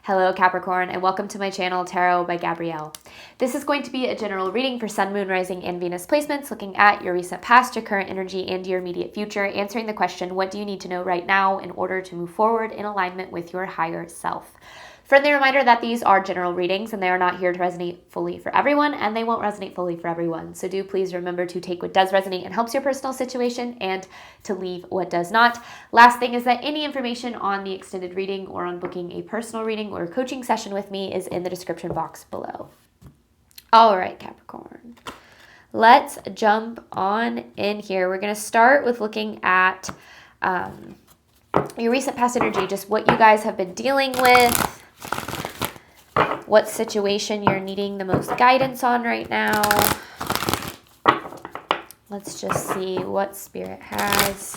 Hello Capricorn, and welcome to my channel Tarot by Gabrielle. This is going to be a general reading for Sun, Moon, Rising, and Venus placements, looking at your recent past, your current energy, and your immediate future, answering the question, what do you need to know right now in order to move forward in alignment with your higher self? Friendly reminder that these are general readings and they are not here to resonate fully for everyone, and they won't resonate fully for everyone. So do please remember to take what does resonate and helps your personal situation and to leave what does not. Last thing is that any information on the extended reading or on booking a personal reading or coaching session with me is in the description box below. All right, Capricorn. Let's jump on in here. We're going to start with looking at your recent past energy, just what you guys have been dealing with, what situation you're needing the most guidance on right now. Let's just see what Spirit has.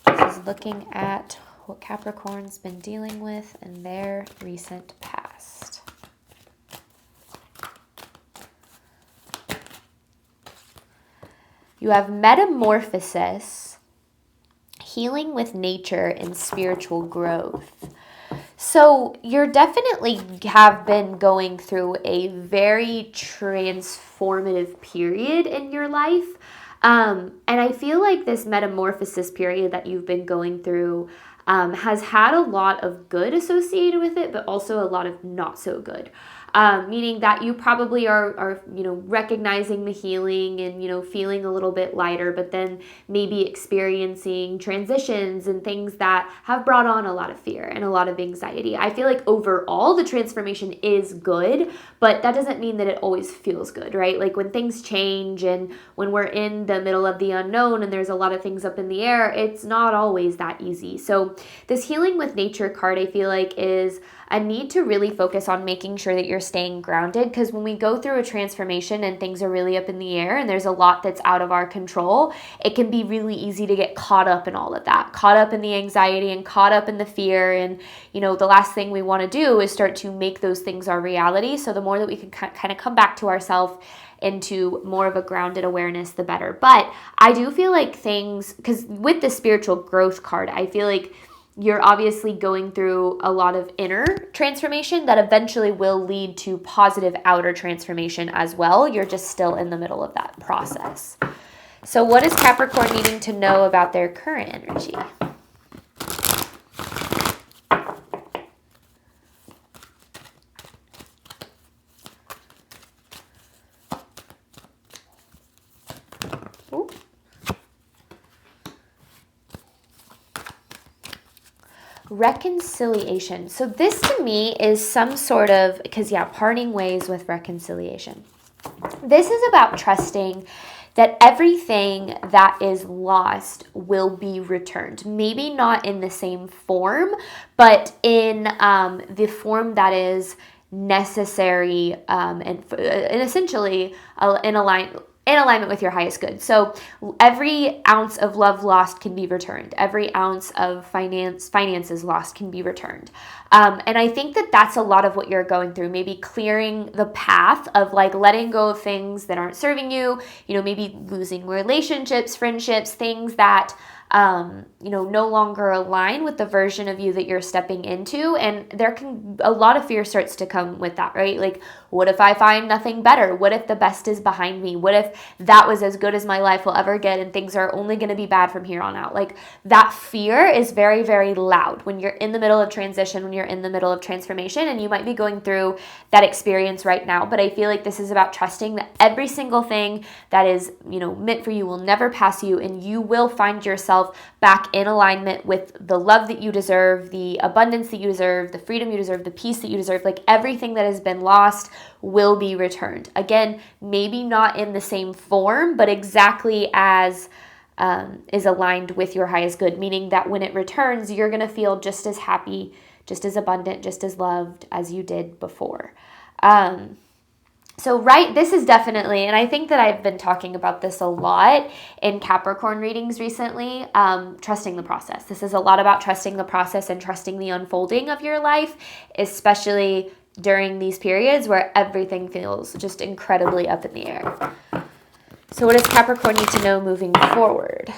This is looking at what Capricorn's been dealing with in their recent past. You have metamorphosis, healing with nature, and spiritual growth. So you're definitely have been going through a very transformative period in your life. And I feel like this metamorphosis period that you've been going through has had a lot of good associated with it, but also a lot of not so good. Meaning that you probably are recognizing the healing and, feeling a little bit lighter, but then maybe experiencing transitions and things that have brought on a lot of fear and a lot of anxiety. I feel like overall the transformation is good, but that doesn't mean that it always feels good, right? Like when things change and when we're in the middle of the unknown and there's a lot of things up in the air, it's not always that easy. So this healing with nature card, I feel like, is a need to really focus on making sure that you're staying grounded, because when we go through a transformation and things are really up in the air and there's a lot that's out of our control, it can be really easy to get caught up in all of that, caught up in the anxiety and caught up in the fear. And, the last thing we want to do is start to make those things our reality. So the more that we can kind of come back to ourselves into more of a grounded awareness, the better. But I do feel like things, because with the spiritual growth card, I feel like you're obviously going through a lot of inner transformation that eventually will lead to positive outer transformation as well. You're just still in the middle of that process. So what is Capricorn needing to know about their current energy? Ooh. Reconciliation. So this to me is some sort of, parting ways with reconciliation. This is about trusting that everything that is lost will be returned. Maybe not in the same form, but in the form that is necessary and essentially in alignment with your highest good. So every ounce of love lost can be returned. Every ounce of finances lost can be returned. And I think that that's a lot of what you're going through. Maybe clearing the path of letting go of things that aren't serving you, maybe losing relationships, friendships, things that no longer align with the version of you that you're stepping into. And a lot of fear starts to come with that, right? Like, what if I find nothing better? What if the best is behind me? What if that was as good as my life will ever get and things are only going to be bad from here on out? Like, that fear is very, very loud when you're in the middle of transition, when you're in the middle of transformation, and you might be going through that experience right now. But I feel like this is about trusting that every single thing that is, meant for you will never pass you, and you will find yourself back in alignment with the love that you deserve, the abundance that you deserve, the freedom you deserve, the peace that you deserve. Like, everything that has been lost will be returned. Again, maybe not in the same form, but exactly as is aligned with your highest good, meaning that when it returns, you're going to feel just as happy, just as abundant, just as loved as you did before. So this is definitely, and I think that I've been talking about this a lot in Capricorn readings recently, trusting the process. This is a lot about trusting the process and trusting the unfolding of your life, especially during these periods where everything feels just incredibly up in the air. So what does Capricorn need to know moving forward?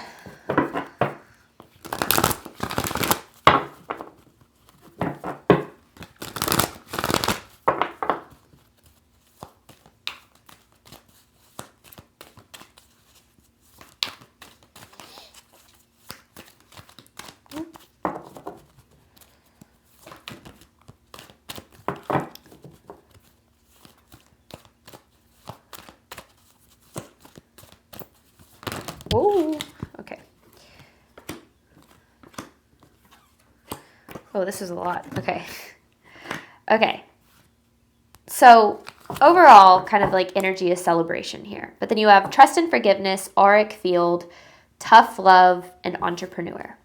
Oh, okay. Oh, this is a lot. Okay. Okay. So overall, kind of like energy is celebration here. But then you have trust and forgiveness, auric field, tough love, and entrepreneur.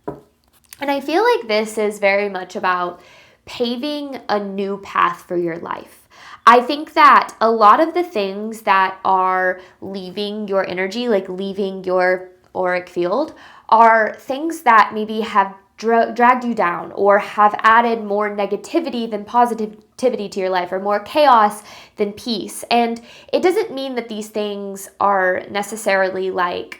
And I feel like this is very much about paving a new path for your life. I think that a lot of the things that are leaving your energy, like leaving your auric field, are things that maybe have dragged you down or have added more negativity than positivity to your life, or more chaos than peace. And it doesn't mean that these things are necessarily like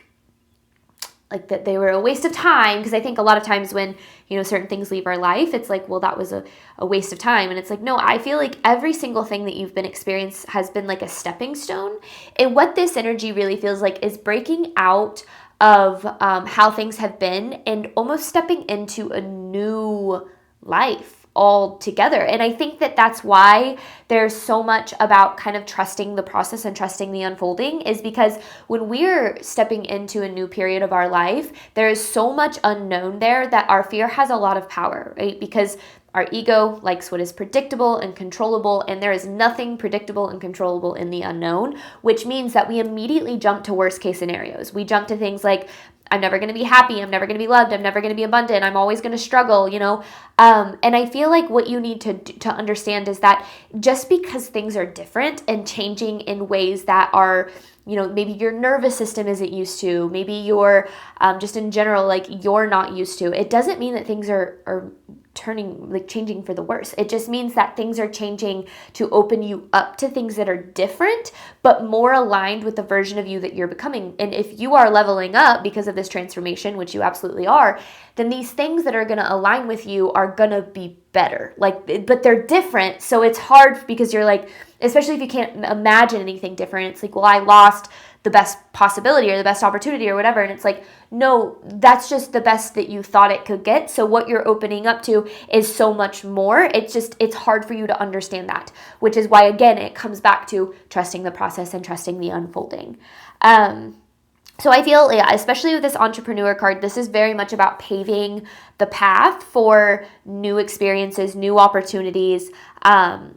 that they were a waste of time, because I think a lot of times when, certain things leave our life, it's like, well, that was a waste of time. And it's like, no, I feel like every single thing that you've been experienced has been like a stepping stone. And what this energy really feels like is breaking out of how things have been and almost stepping into a new life all together. And I think that that's why there's so much about kind of trusting the process and trusting the unfolding, is because when we're stepping into a new period of our life, there is so much unknown there that our fear has a lot of power, right? Because our ego likes what is predictable and controllable, and there is nothing predictable and controllable in the unknown, which means that we immediately jump to worst case scenarios. We jump to things like, I'm never going to be happy, I'm never going to be loved, I'm never going to be abundant, I'm always going to struggle, And I feel like what you need to understand is that just because things are different and changing in ways that are, maybe your nervous system isn't used to, maybe you're just in general, like you're not used to, it doesn't mean that things are changing for the worse. It just means that things are changing to open you up to things that are different, but more aligned with the version of you that you're becoming. And if you are leveling up because of this transformation, which you absolutely are, then these things that are going to align with you are going to be better. But they're different. So it's hard because you're like, especially if you can't imagine anything different, it's like, well, I lost the best possibility or the best opportunity or whatever. And it's like, no, that's just the best that you thought it could get. So what you're opening up to is so much more. It's hard for you to understand that, which is why, again, it comes back to trusting the process and trusting the unfolding. So I feel, especially with this entrepreneur card, this is very much about paving the path for new experiences, new opportunities,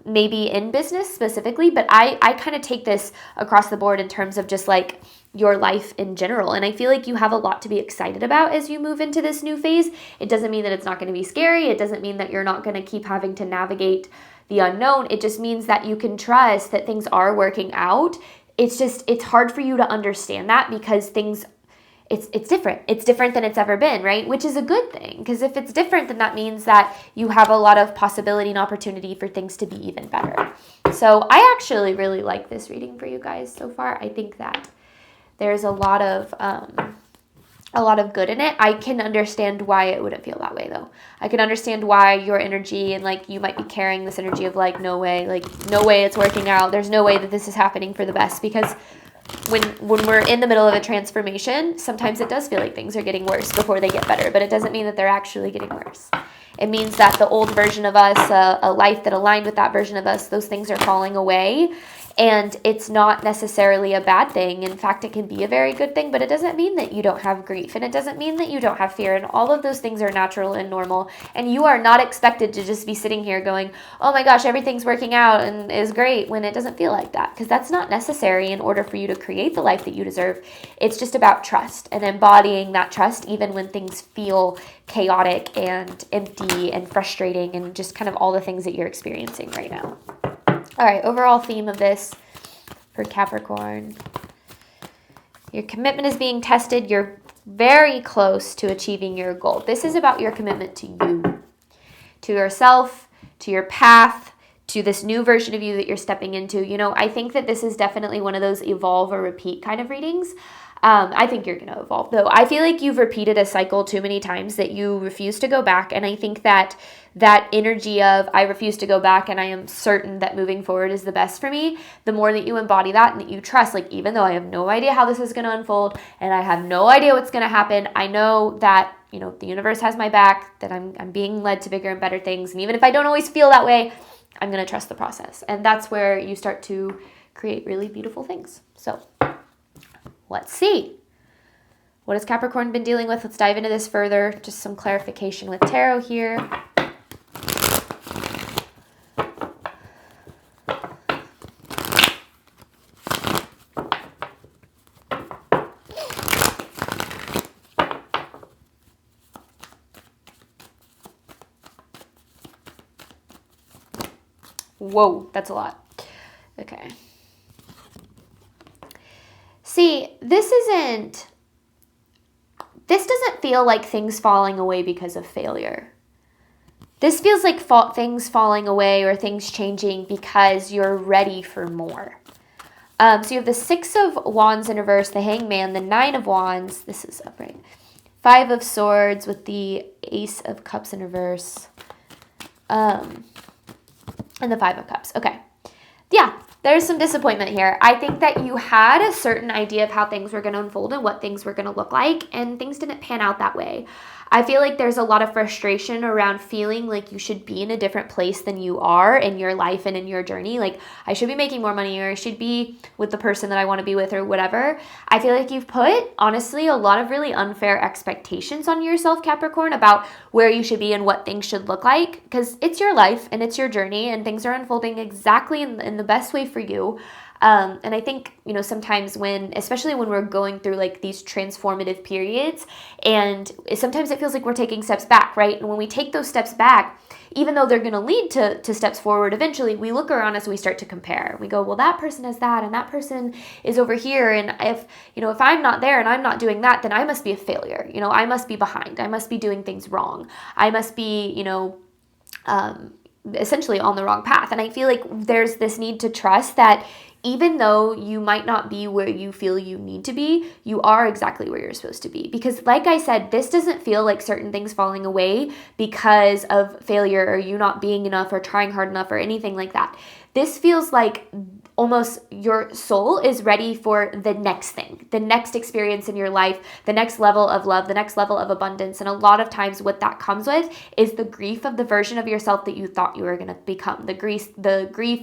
maybe in business specifically, but I kind of take this across the board in terms of just like your life in general. And I feel like you have a lot to be excited about as you move into this new phase. It doesn't mean that it's not going to be scary. It doesn't mean that you're not going to keep having to navigate the unknown. It just means that you can trust that things are working out. It's hard for you to understand that because it's different. It's different than it's ever been, right? Which is a good thing, because if it's different, then that means that you have a lot of possibility and opportunity for things to be even better. So I actually really like this reading for you guys so far. I think that there's a lot of good in it. I can understand why it wouldn't feel that way, though. I can understand why your energy and like you might be carrying this energy of like, no way it's working out. There's no way that this is happening for the best, because when we're in the middle of a transformation, sometimes it does feel like things are getting worse before they get better, but it doesn't mean that they're actually getting worse. It means that the old version of us, a life that aligned with that version of us, those things are falling away. And it's not necessarily a bad thing. In fact, it can be a very good thing, but it doesn't mean that you don't have grief, and it doesn't mean that you don't have fear, and all of those things are natural and normal. And you are not expected to just be sitting here going, oh my gosh, everything's working out and is great, when it doesn't feel like that, because that's not necessary in order for you to create the life that you deserve. It's just about trust and embodying that trust even when things feel chaotic and empty and frustrating and just kind of all the things that you're experiencing right now. All right, overall theme of this for Capricorn. Your commitment is being tested. You're very close to achieving your goal. This is about your commitment to you, to yourself, to your path, to this new version of you that you're stepping into. I think that this is definitely one of those evolve or repeat kind of readings. I think you're going to evolve, though. I feel like you've repeated a cycle too many times that you refuse to go back. And I think that energy of I refuse to go back and I am certain that moving forward is the best for me, the more that you embody that and that you trust, like, even though I have no idea how this is going to unfold and I have no idea what's going to happen, I know that, the universe has my back, that I'm being led to bigger and better things. And even if I don't always feel that way, I'm going to trust the process. And that's where you start to create really beautiful things. So let's see. What has Capricorn been dealing with? Let's dive into this further. Just some clarification with tarot here. Whoa, that's a lot. Okay. See, this doesn't feel like things falling away because of failure. This feels like things falling away or things changing because you're ready for more. So you have the Six of Wands in reverse, the Hangman, the Nine of Wands. This is upright. Five of Swords with the Ace of Cups in reverse. And the Five of Cups. Okay. Yeah, there's some disappointment here. I think that you had a certain idea of how things were going to unfold and what things were going to look like, and things didn't pan out that way. I feel like there's a lot of frustration around feeling like you should be in a different place than you are in your life and in your journey. Like, I should be making more money, or I should be with the person that I want to be with, or whatever. I feel like you've put, honestly, a lot of really unfair expectations on yourself, Capricorn, about where you should be and what things should look like, because it's your life and it's your journey, and things are unfolding exactly in the best way for you. And I think, sometimes especially when we're going through like these transformative periods, and sometimes it feels like we're taking steps back, right? And when we take those steps back, even though they're going to lead to steps forward eventually, we look around us and we start to compare. We go, well, that person has that, and that person is over here. And if I'm not there and I'm not doing that, then I must be a failure. I must be behind. I must be doing things wrong. I must be, essentially on the wrong path. And I feel like there's this need to trust that even though you might not be where you feel you need to be, you are exactly where you're supposed to be. Because like I said, this doesn't feel like certain things falling away because of failure or you not being enough or trying hard enough or anything like that. This feels like almost your soul is ready for the next thing, the next experience in your life, the next level of love, the next level of abundance. And a lot of times what that comes with is the grief of the version of yourself that you thought you were going to become, the grief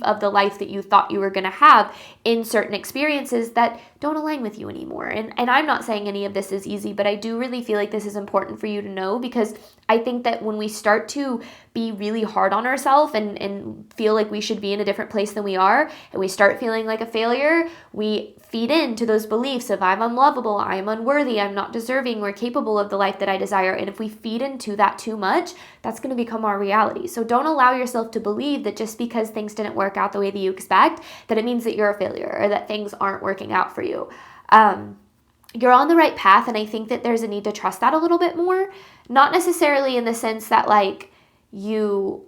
of the life that you thought you were going to have in certain experiences that don't align with you anymore. And I'm not saying any of this is easy, but I do really feel like this is important for you to know, because I think that when we start to be really hard on ourselves and feel like we should be in a different place than we are, and we start feeling like a failure, we feed into those beliefs of I'm unlovable, I'm unworthy, I'm not deserving or capable of the life that I desire. And if we feed into that too much, that's going to become our reality. So don't allow yourself to believe that just because things didn't work out the way that you expect, that it means that you're a failure or that things aren't working out for you. You're on the right path, and I think that there's a need to trust that a little bit more. Not necessarily in the sense that like you,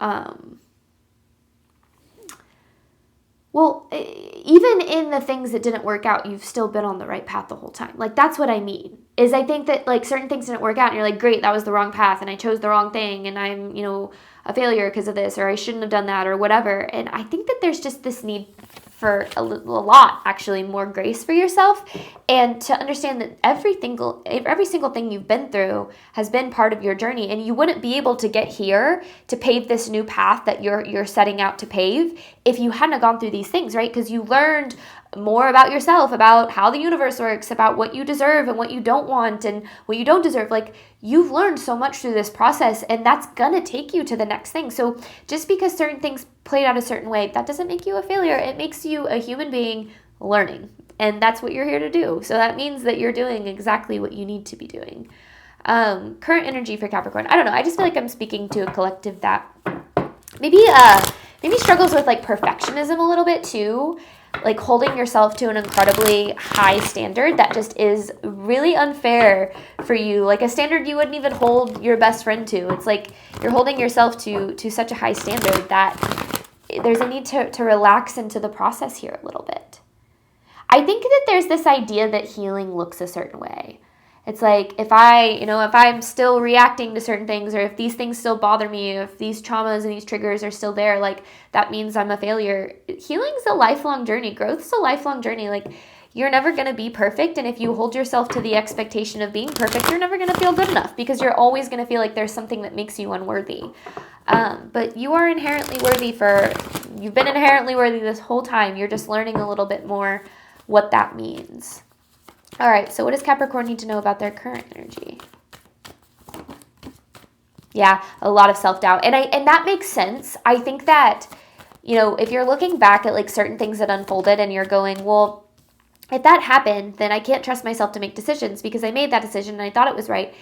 even in the things that didn't work out, you've still been on the right path the whole time. Like, that's what I mean, is I think that like certain things didn't work out and you're like, great, that was the wrong path and I chose the wrong thing and I'm, a failure because of this, or I shouldn't have done that or whatever. And I think that there's just this need for a lot, actually, more grace for yourself, and to understand that every single thing you've been through has been part of your journey, and you wouldn't be able to get here to pave this new path that you're setting out to pave if you hadn't gone through these things, right? Because you learned more about yourself, about how the universe works, about what you deserve and what you don't want and what you don't deserve. Like, you've learned so much through this process, and that's gonna take you to the next thing. So just because certain things played out a certain way, that doesn't make you a failure. It makes you a human being learning, and that's what you're here to do. So that means that you're doing exactly what you need to be doing. Current energy for Capricorn, I don't know, I just feel like I'm speaking to a collective that maybe struggles with like perfectionism a little bit too, like holding yourself to an incredibly high standard that just is really unfair for you, like a standard you wouldn't even hold your best friend to. It's like you're holding yourself to such a high standard that there's a need to relax into the process here a little bit. I think that there's this idea that healing looks a certain way. It's like if I'm still reacting to certain things, or if these things still bother me, if these traumas and these triggers are still there, like that means I'm a failure. Healing's a lifelong journey. Growth's a lifelong journey. Like, you're never going to be perfect. And if you hold yourself to the expectation of being perfect, you're never going to feel good enough, because you're always going to feel like there's something that makes you unworthy. But you are inherently worthy you've been inherently worthy this whole time. You're just learning a little bit more what that means. All right, so what does Capricorn need to know about their current energy? Yeah, a lot of self-doubt. And that makes sense. I think that, if you're looking back at like certain things that unfolded and you're going, well, if that happened, then I can't trust myself to make decisions because I made that decision and I thought it was right.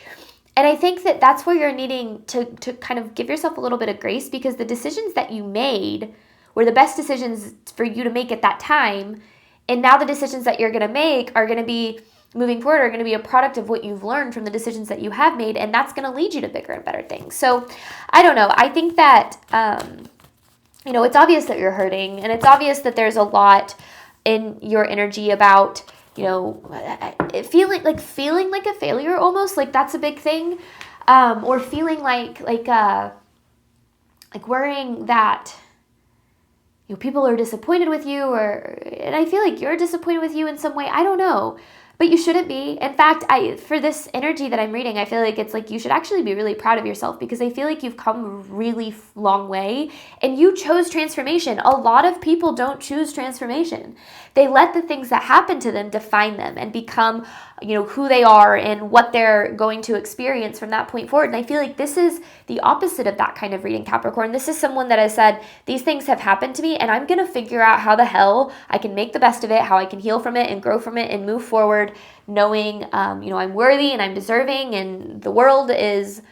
And I think that that's where you're needing to kind of give yourself a little bit of grace, because the decisions that you made were the best decisions for you to make at that time. And now the decisions that you're going to make are going to be moving forward, are going to be a product of what you've learned from the decisions that you have made. And that's going to lead you to bigger and better things. So I don't know. I think that, it's obvious that you're hurting, and it's obvious that there's a lot in your energy about, feeling like a failure almost, like that's a big thing. Or feeling like worrying that, people are disappointed with you, and I feel like you're disappointed with you in some way. I don't know. But you shouldn't be. In fact, for this energy that I'm reading, I feel like it's like you should actually be really proud of yourself, because I feel like you've come a really long way and you chose transformation. A lot of people don't choose transformation. They let the things that happen to them define them and become, who they are and what they're going to experience from that point forward. And I feel like this is the opposite of that kind of reading, Capricorn. This is someone that has said, these things have happened to me and I'm going to figure out how the hell I can make the best of it, how I can heal from it and grow from it and move forward, knowing, I'm worthy and I'm deserving and the world is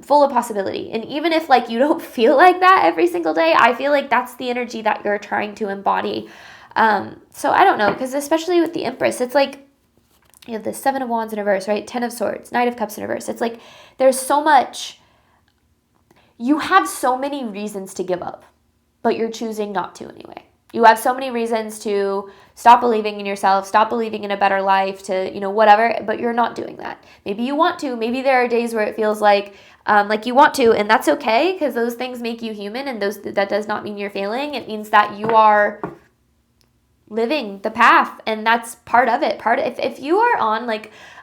full of possibility. And even if you don't feel like that every single day, I feel like that's the energy that you're trying to embody. So I don't know, because especially with the Empress, it's like, you have the 7 of Wands in reverse, right? 10 of Swords, Knight of Cups in reverse. It's like there's so much, you have so many reasons to give up, but you're choosing not to anyway. You have so many reasons to stop believing in yourself, stop believing in a better life, to, whatever, but you're not doing that. Maybe you want to. Maybe there are days where it feels like you want to, and that's okay, because those things make you human, and that does not mean you're failing. It means that you are living the path, and that's part of it. If you are on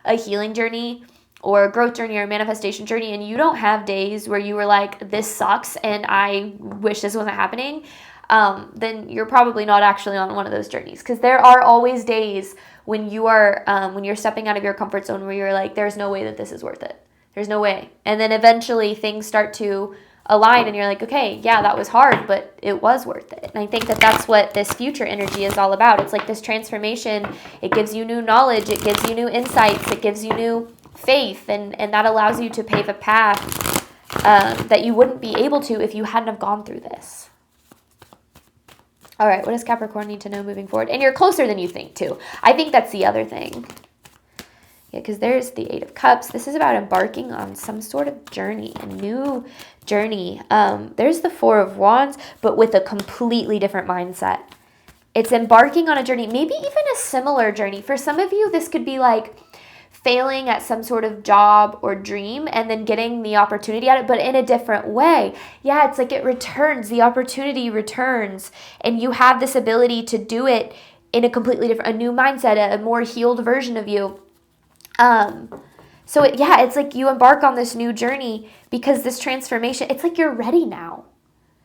a healing journey or a growth journey or a manifestation journey, and you don't have days where you were like, this sucks and I wish this wasn't happening, then you're probably not actually on one of those journeys, because there are always days when you are when you're stepping out of your comfort zone where you're like, there's no way that this is worth it. There's no way. And then eventually things start to align and you're like, okay, yeah, that was hard, but it was worth it. And I think that that's what this future energy is all about. It's like this transformation. It gives you new knowledge. It gives you new insights. It gives you new faith. And that allows you to pave a path that you wouldn't be able to if you hadn't have gone through this. All right, what does Capricorn need to know moving forward? And you're closer than you think, too. I think that's the other thing. Yeah, because there's the 8 of Cups. This is about embarking on some sort of journey, a new journey. There's the 4 of Wands, but with a completely different mindset. It's embarking on a journey, maybe even a similar journey. For some of you, this could be like failing at some sort of job or dream and then getting the opportunity at it, but in a different way. Yeah, it's like it returns, the opportunity returns, and you have this ability to do it in a completely different, a new mindset, a more healed version of you. It's like you embark on this new journey because this transformation, it's like you're ready now.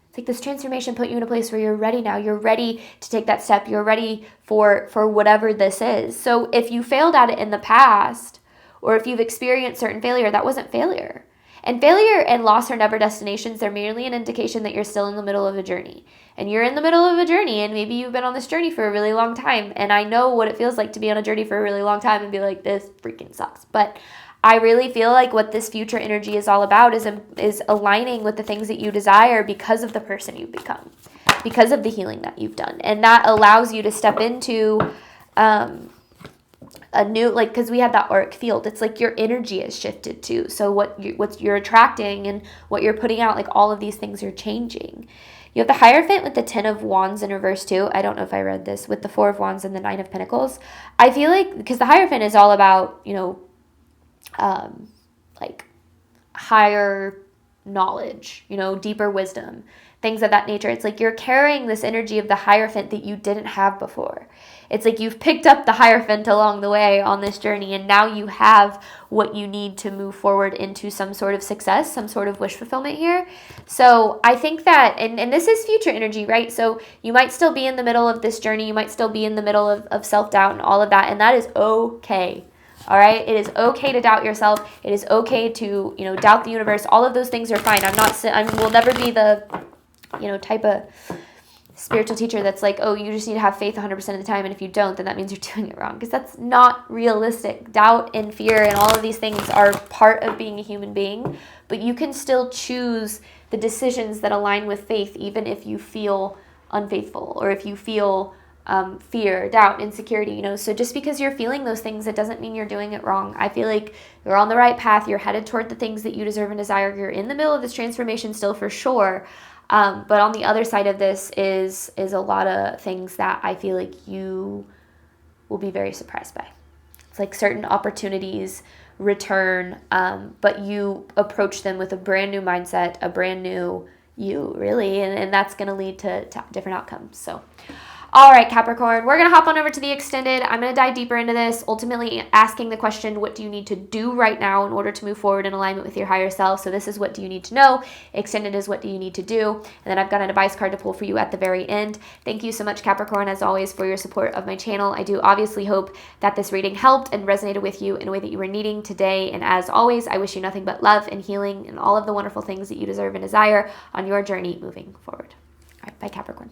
It's like this transformation put you in a place where you're ready now. You're ready to take that step. You're ready for whatever this is. So if you failed at it in the past, or if you've experienced certain failure, that wasn't failure. And failure and loss are never destinations. They're merely an indication that you're still in the middle of a journey. And you're in the middle of a journey, and maybe you've been on this journey for a really long time. And I know what it feels like to be on a journey for a really long time and be like, this freaking sucks. But I really feel like what this future energy is all about is aligning with the things that you desire because of the person you've become, because of the healing that you've done. And that allows you to step into a new, because we had that auric field. It's like your energy has shifted too. So what you're attracting and what you're putting out, like all of these things are changing. You have the Hierophant with the 10 of Wands in reverse too. I don't know if I read this, with the 4 of Wands and the 9 of Pentacles. I feel like, because the Hierophant is all about, higher knowledge, deeper wisdom. things of that nature. It's like you're carrying this energy of the Hierophant that you didn't have before. It's like you've picked up the Hierophant along the way on this journey, and now you have what you need to move forward into some sort of success, some sort of wish fulfillment here. So I think that, and this is future energy, right? So you might still be in the middle of this journey. You might still be in the middle of self-doubt and all of that, and that is okay. All right. It is okay to doubt yourself. It is okay to, doubt the universe. All of those things are fine. I will never be the, type of spiritual teacher that's like, oh, you just need to have faith 100% of the time. And if you don't, then that means you're doing it wrong. Because that's not realistic. Doubt and fear and all of these things are part of being a human being. But you can still choose the decisions that align with faith, even if you feel unfaithful or if you feel fear, doubt, insecurity, so just because you're feeling those things, it doesn't mean you're doing it wrong. I feel like you're on the right path. You're headed toward the things that you deserve and desire. You're in the middle of this transformation still for sure. But on the other side of this is a lot of things that I feel like you will be very surprised by. It's like certain opportunities return, but you approach them with a brand new mindset, a brand new you, really, and that's going to lead to different outcomes. So all right, Capricorn, we're going to hop on over to the extended. I'm going to dive deeper into this, ultimately asking the question, what do you need to do right now in order to move forward in alignment with your higher self? So this is what do you need to know. Extended is what do you need to do. And then I've got an advice card to pull for you at the very end. Thank you so much, Capricorn, as always, for your support of my channel. I do obviously hope that this reading helped and resonated with you in a way that you were needing today. And as always, I wish you nothing but love and healing and all of the wonderful things that you deserve and desire on your journey moving forward. All right, bye, Capricorn.